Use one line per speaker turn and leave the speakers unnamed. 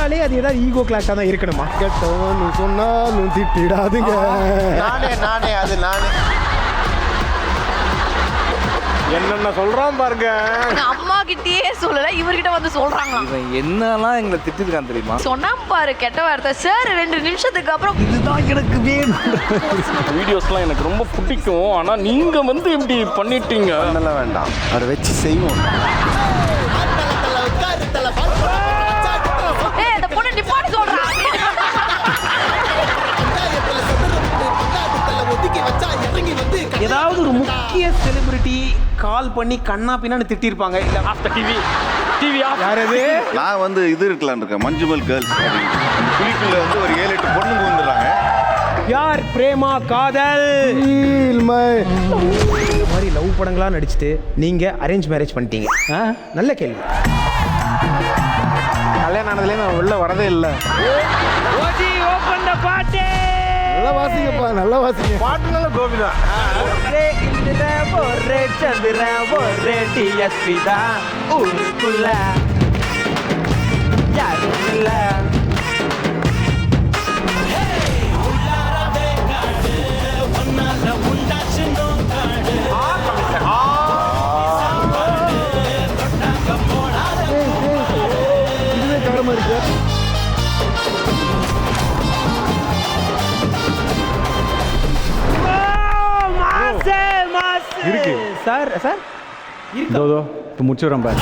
சொன்னாலே அது ஏதாவது ஈகோ கிளாஸாக தான் இருக்கணுமா?
கெட்டவனு சொன்னாலும் திட்டிடாதுங்க.
நானே
என்னென்ன சொல்றான் பாருங்க.
அம்மா கிட்டயே சொல்லல, இவர்கிட்ட வந்து சொல்றாங்க.
இவன் என்னெல்லாம் எங்களை திட்டுறான் தெரியுமா?
சொன்னா பாரு கெட்ட வார்த்தை. சார் 2 நிமிஷத்துக்கு அப்புறம்
இதுதான் எனக்கு வேணும்.
வீடியோஸ்லாம் எனக்கு ரொம்ப பிடிக்கும். ஆனா நீங்க வந்து இப்படி பண்ணிட்டீங்க.
பண்ணலாம் வேண்டாம், அதை வச்சு செய்வோம்.
அந்த பொண்ணு நிப்பாட்டி சொல்றா.
ஏதாவது ஒரு முக்கிய செலிபிரிட்டி கால் பண்ணி கண்ணா பின்னான்னு திட்டிருப்பாங்க. இல்ல
ஆஃப் டிவி ஆஃப்.
யார் அது?
நான் வந்து இது இருக்கலான்னு இருக்கேன், மஞ்சுமல் கேர்ள்ஸ். குழிக்குள்ள வந்து ஒரு 7-8 பொண்ணுங்க வந்துடுறாங்க.
யார்? பிரேமா காதல் மாதிரி லவ் படங்களா நடிச்சுட்டு நீங்க அரேஞ்ச் மேரேஜ் பண்ணிட்டீங்க. நல்ல கேள்வி.
கல்யாணம் ஆனதுலேயே நான் உள்ள வரதே இல்லை. நல்லா வாசிங்கப்பா, நல்லா வாசிங்க. பாட்டுனால கோபிதான். இதுவே காரமா இருக்கு.
இருக்கு சார். சார்
இதோ இப்போ முடிச்சுடுறேன் பாரு.